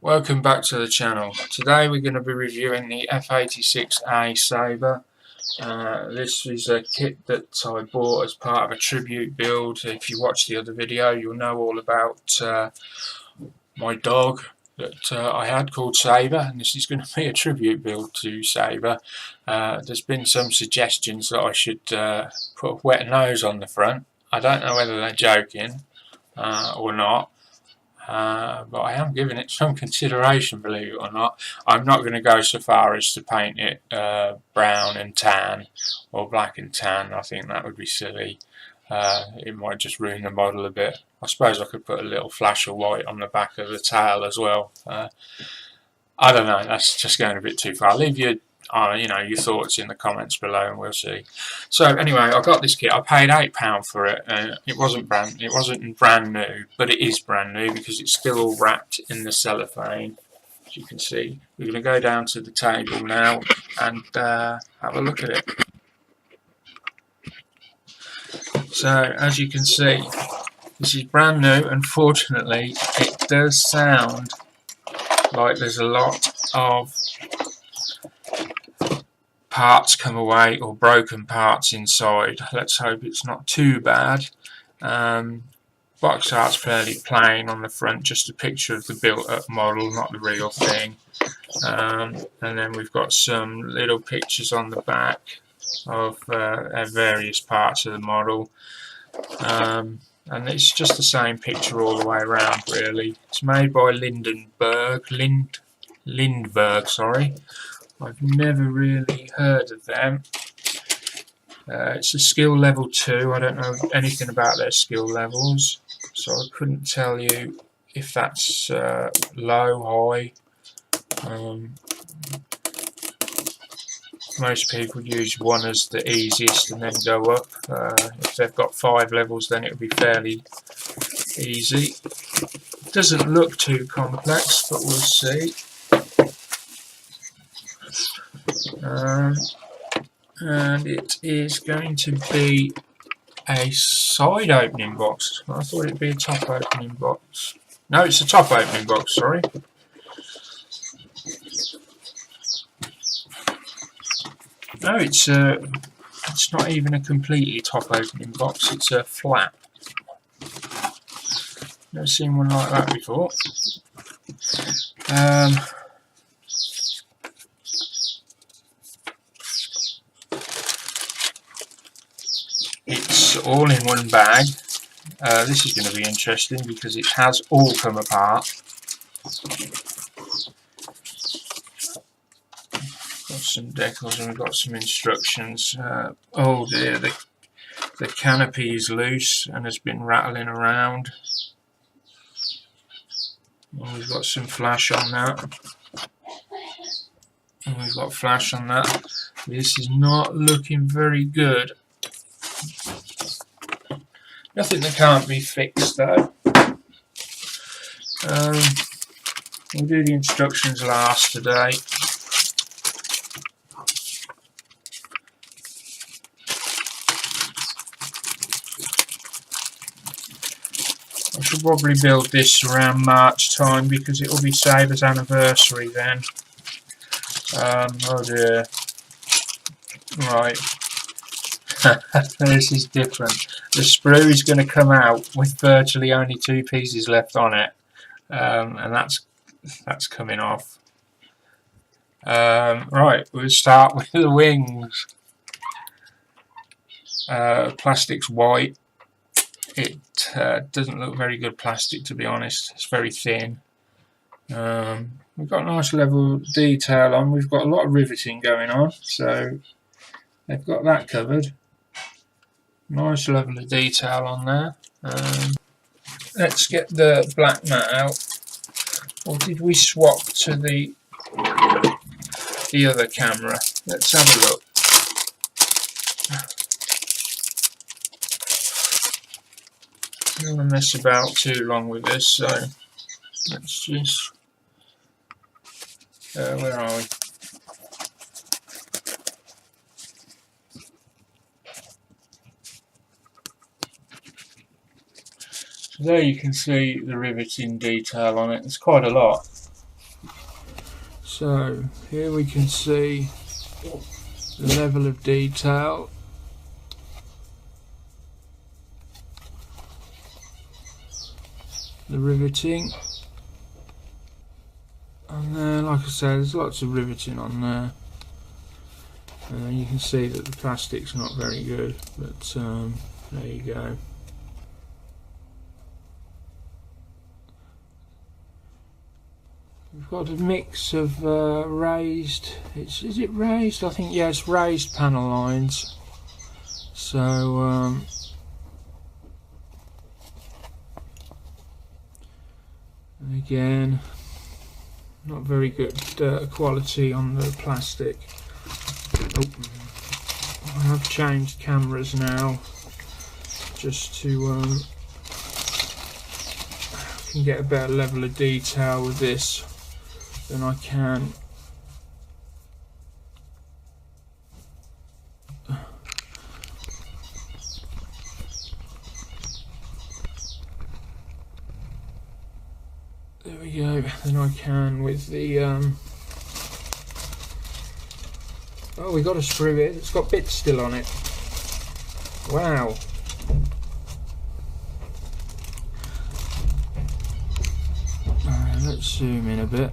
Welcome back to the channel. Today we're going to be reviewing the F-86A Sabre. This is a kit that I bought as part of a tribute build. If you watch the other video, you'll know all about my dog that I had called Sabre, and this is going to be a tribute build to Sabre. There's been some suggestions that I should put a wet nose on the front. I don't know whether they're joking or not. But I am giving it some consideration, believe it or not. I'm not going to go so far as to paint it brown and tan or black and tan. I think that would be silly. It might just ruin the model a bit. I suppose I could put a little flash of white on the back of the tail as well. I don't know, that's just going a bit too far. Leave your your thoughts in the comments below and we'll see. So anyway, I got this kit. I paid £8 for it. It wasn't brand new, but it is brand new because it's still all wrapped in the cellophane, as you can see. We're going to go down to the table now and have a look at it. So as you can see, this is brand new. Unfortunately, it does sound like there's a lot of parts come away or broken parts inside. Let's hope it's not too bad. Box art's fairly plain on the front, just a picture of the built up model, not the real thing. And then we've got some little pictures on the back of various parts of the model. And it's just the same picture all the way around really. It's made by Lindberg, sorry. I've never really heard of them. It's a skill level 2. I don't know anything about their skill levels, so I couldn't tell you if that's low, high. Most people use 1 as the easiest and then go up. If they've got 5 levels, then it would be fairly easy. It doesn't look too complex, but we'll see. And it is going to be a side opening box. I thought it'd be a top opening box. No, it's a top opening box, sorry. No, it's not even a completely top opening box, it's a flap. Never seen one like that before. It's all in one bag. This is going to be interesting because it has all come apart. Got some decals and we've got some instructions. Oh dear, the canopy is loose and has been rattling around. And we've got some flash on that. And we've got flash on that. This is not looking very good. Nothing that can't be fixed though. We'll do the instructions last today. I should probably build this around March time because it will be Sabre's anniversary then. Oh dear. Right. This is different. The sprue is going to come out with virtually only 2 pieces left on it, and that's coming off. Right, we'll start with the wings. Plastic's white. It doesn't look very good plastic, to be honest. It's very thin. We've got a nice level detail on. We've got a lot of riveting going on, so they've got that covered. Nice level of detail on there. Let's get the black mat out. Or did we swap to the other camera? Let's have a look. don't want to mess about too long with this, so let's just where are we? So there you can see the riveting detail on it. It's quite a lot. So here we can see the level of detail. The riveting. And then, like I said, there's lots of riveting on there. You can see that the plastic's not very good, but there you go. We've got a mix of raised. Is it raised? I think, yeah, it's raised panel lines. So again, not very good quality on the plastic. Oh, I have changed cameras now, just to can get a better level of detail with this than I can. There we go, than I can with the oh, we got a sprue here. It's got bits still on it. Wow. Let's zoom in a bit.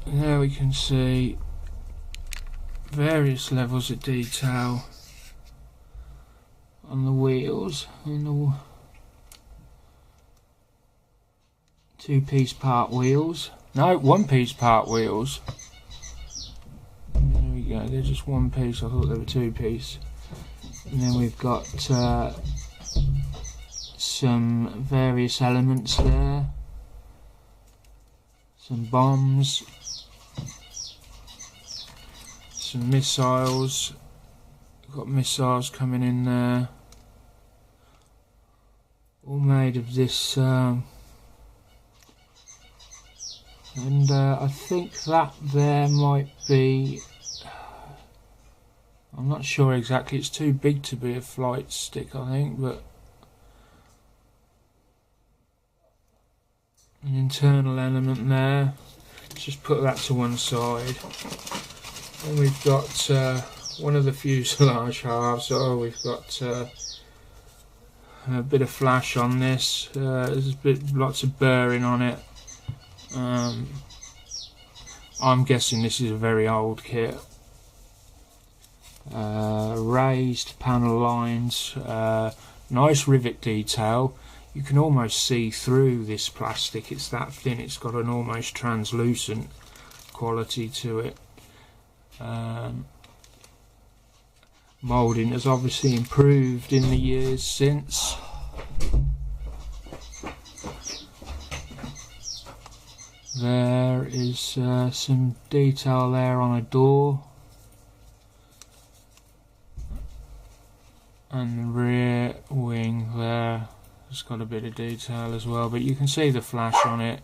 There we can see various levels of detail on the wheels, and the two-piece part wheels. No, one-piece part wheels. There we go, they're just one piece. I thought they were two-piece. And then we've got some various elements there. Some bombs. Some missiles. We've got missiles coming in there. All made of this and I think that there might be, I'm not sure exactly, it's too big to be a flight stick I think, but an internal element there. Let's just put that to one side. And we've got one of the fuselage halves. Oh, we've got a bit of flash on this. There's lots of burring on it. I'm guessing this is a very old kit. Raised panel lines, nice rivet detail. You can almost see through this plastic, it's that thin, it's got an almost translucent quality to it. Moulding has obviously improved in the years since. There is some detail there on a door, and the rear wing there has got a bit of detail as well, but you can see the flash on it,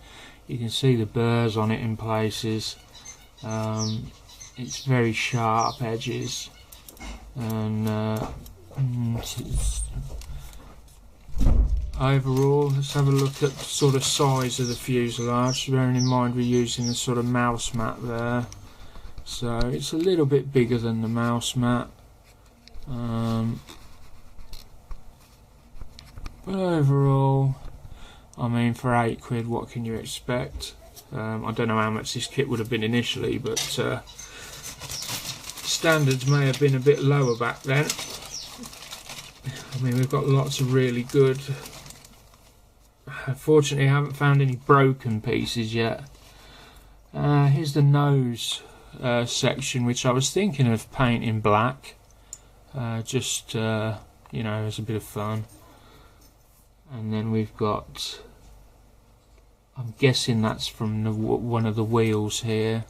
you can see the burrs on it in places. It's very sharp edges, and overall, let's have a look at the sort of size of the fuselage, bearing in mind we're using the sort of mouse mat there, so it's a little bit bigger than the mouse mat, but overall, I mean, for £8, what can you expect? I don't know how much this kit would have been initially, but standards may have been a bit lower back then. I mean, we've got lots of really good. Unfortunately, I haven't found any broken pieces yet. Here's the nose section, which I was thinking of painting black, just you know, as a bit of fun. And then we've got I'm guessing that's from one of the wheels here.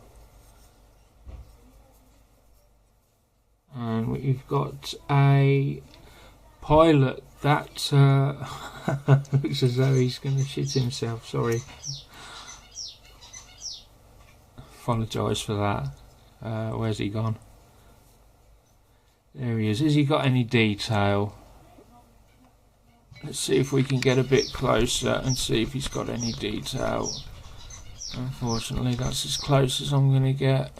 And we've got a pilot that looks as though he's going to shit himself. Sorry. Apologise for that. Where's he gone? There he is. Has he got any detail? Let's see if we can get a bit closer and see if he's got any detail. Unfortunately, that's as close as I'm going to get.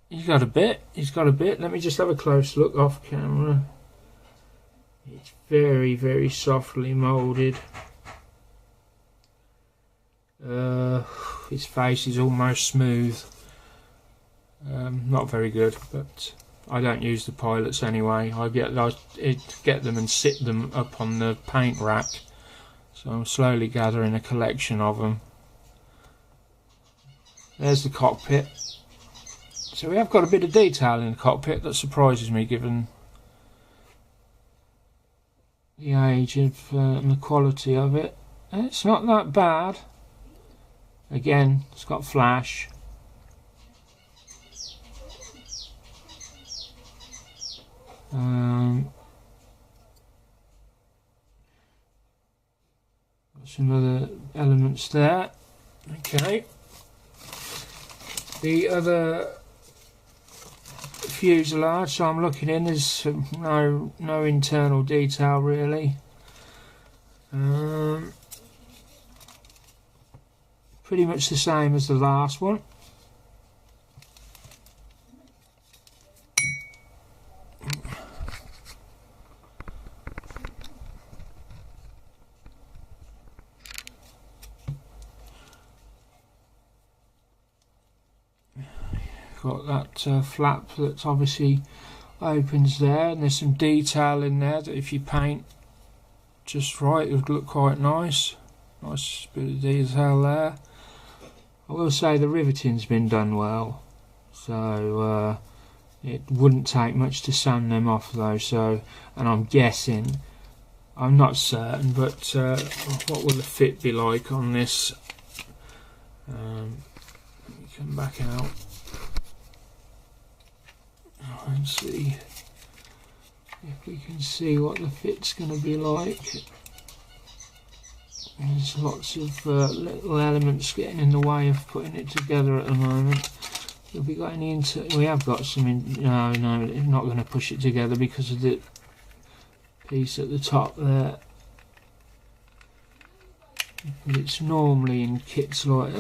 He's got a bit. He's got a bit. Let me just have a close look off camera. It's very, very softly moulded. His face is almost smooth. Not very good, but I don't use the pilots anyway. I get them and sit them up on the paint rack. So I'm slowly gathering a collection of them. There's the cockpit. So we have got a bit of detail in the cockpit that surprises me, given the age of and the quality of it. And it's not that bad. Again, it's got flash. Got some other elements there. Okay. The other fuselage, so I'm looking in, there's no internal detail really. Pretty much the same as the last one. Got that flap that obviously opens there, and there's some detail in there that if you paint just right it would look quite nice. Nice bit of detail there. I will say the riveting's been done well, so it wouldn't take much to sand them off though. So, and I'm guessing, I'm not certain, but what will the fit be like on this? Let me come back out and see if we can see what the fit's going to be like. There's lots of little elements getting in the way of putting it together at the moment. Have we got any we have got some no, it's not going to push it together because of the piece at the top there. But it's normally in kits like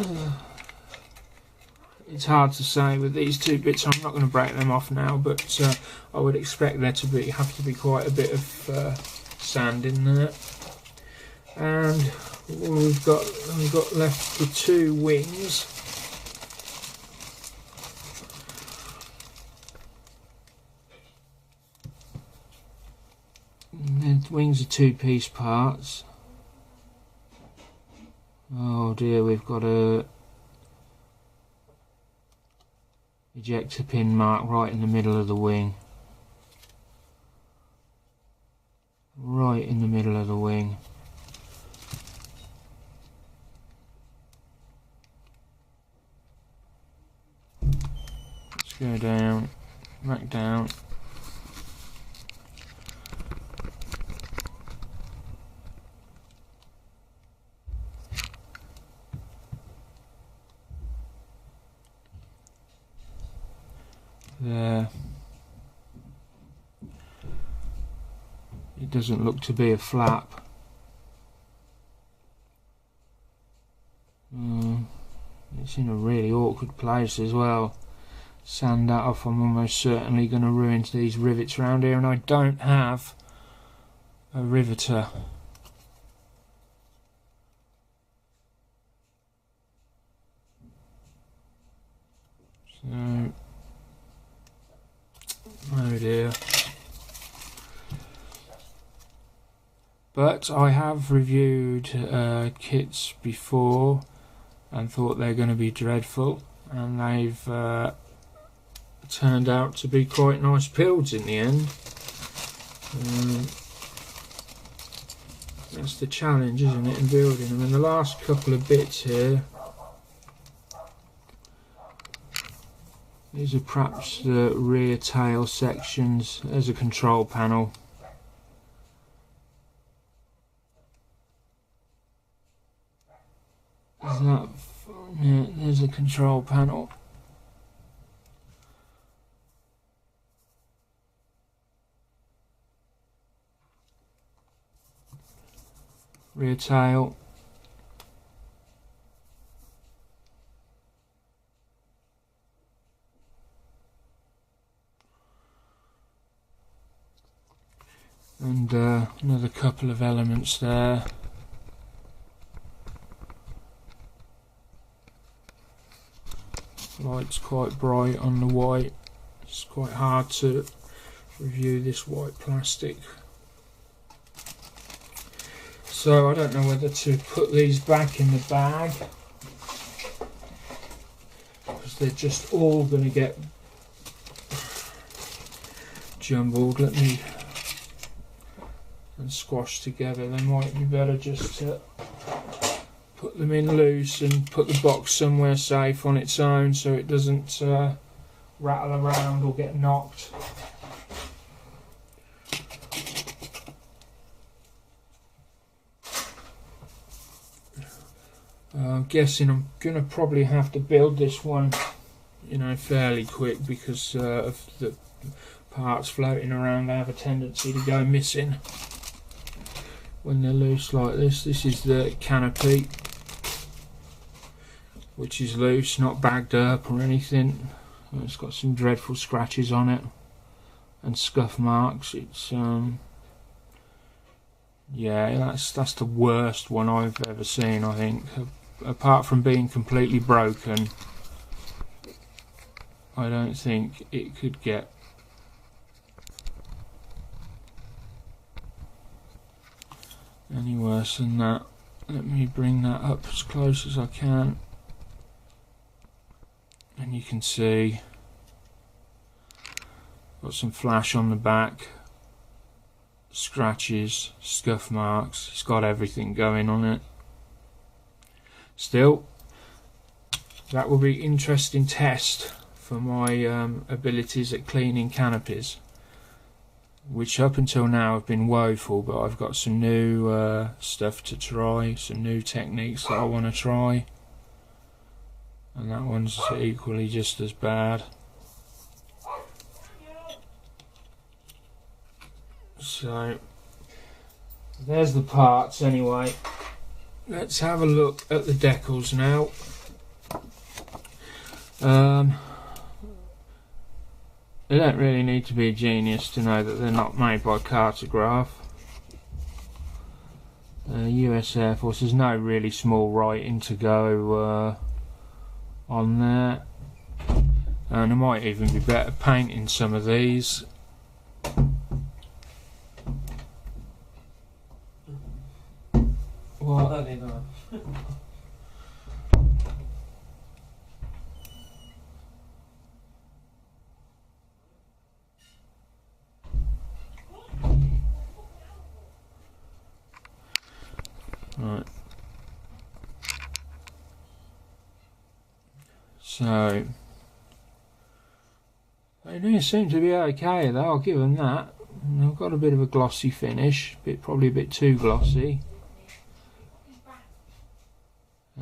it's hard to say with these two bits. I'm not going to break them off now, but I would expect there to have to be quite a bit of sand in there. And all we've got left the two wings. The wings are two-piece parts. Oh dear, we've got a ejector pin mark right in the middle of the wing. Right in the middle of the wing. Let's go down, back down. There. It doesn't look to be a flap. It's in a really awkward place as well. Sand that off. I'm almost certainly going to ruin these rivets around here, and I don't have a riveter. So, oh dear. But I have reviewed kits before and thought they're going to be dreadful, and they've turned out to be quite nice builds in the end. That's the challenge, isn't it, in building them. And the last couple of bits here, these are perhaps the rear tail sections. There's a control panel. Is that, yeah, there's a control panel. Rear tail. And another couple of elements there. Light's quite bright on the white. It's quite hard to review this white plastic. So I don't know whether to put these back in the bag, because they're just all going to get jumbled. Let me and squashed together. They might be better just to put them in loose and put the box somewhere safe on its own so it doesn't rattle around or get knocked. I'm guessing I'm going to probably have to build this one, you know, fairly quick, because of the parts floating around. They have a tendency to go missing when they're loose like this. This is the Canopy, which is loose, not bagged up or anything. It's got some dreadful scratches on it and scuff marks. It's yeah, that's the worst one I've ever seen, I think. Apart from being completely broken, I don't think it could get any worse than that. Let me bring that up as close as I can, and you can see got some flash on the back, scratches, scuff marks. It's got everything going on it. Still, that will be an interesting test for my abilities at cleaning canopies, which up until now have been woeful, but I've got some new stuff to try, some new techniques that I want to try, and that one's equally just as bad. So there's the parts anyway. Let's have a look at the decals now. You don't really need to be a genius to know that they're not made by Cartograph. US Air Force, there's no really small writing to go on there, and I might even be better painting some of these. What? I don't know. Right. So they do seem to be okay though, I'll give them that. They've got a bit of a glossy finish, probably a bit too glossy.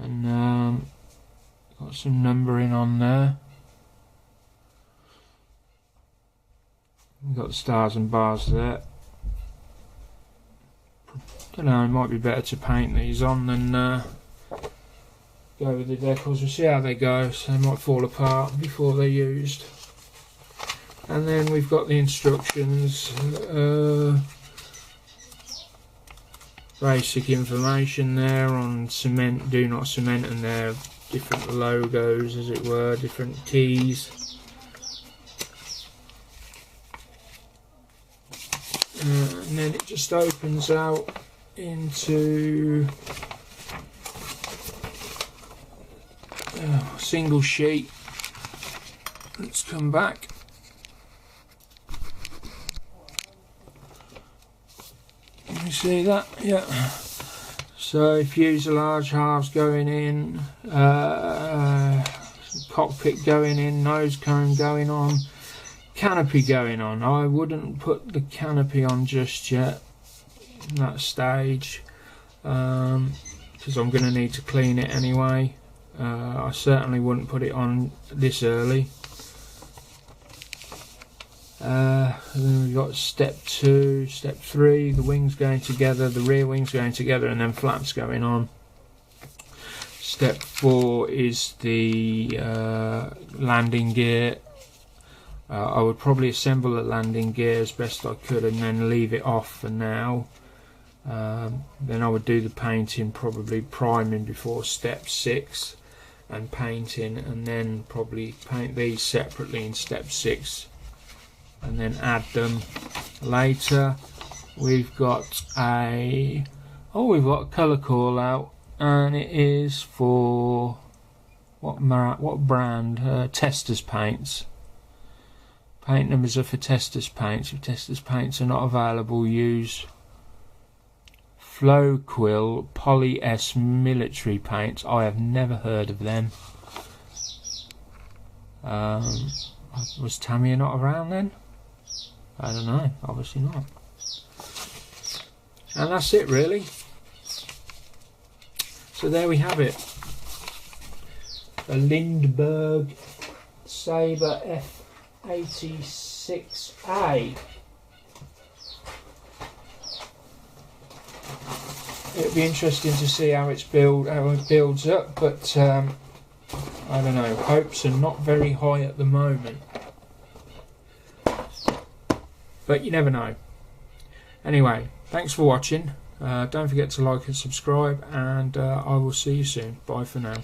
And got some numbering on there. We've got the stars and bars there. Don't know, it might be better to paint these on than go with the decals. We'll see how they go, so they might fall apart before they're used. And then we've got the instructions, basic information there on cement, do not cement, and their different logos, as it were, different keys. And then it just opens out into a single sheet. Let's come back. You see that? Yeah. So fuselage halves going in, cockpit going in, nose cone going on, canopy going on. I wouldn't put the canopy on just yet in that stage, because I'm going to need to clean it anyway. I certainly wouldn't put it on this early. And then we've got step 2, step 3, the wings going together, the rear wings going together, and then flaps going on. Step 4 is the landing gear. I would probably assemble the landing gear as best I could and then leave it off for now. Then I would do the painting, probably priming before step 6 and painting, and then probably paint these separately in step 6 and then add them later. We've got a colour call out, and it is for what brand? Testers paints. Paint numbers are for Testers paints. If Testers paints are not available, use Flow Quill Poly S military paints. I have never heard of them. Was Tamiya not around then? I don't know, obviously not. And that's it really. So there we have it. The Lindberg Sabre F-86A. It'll be interesting to see how it builds up, but I don't know, hopes are not very high at the moment. But you never know. Anyway, thanks for watching. Don't forget to like and subscribe, and I will see you soon. Bye for now.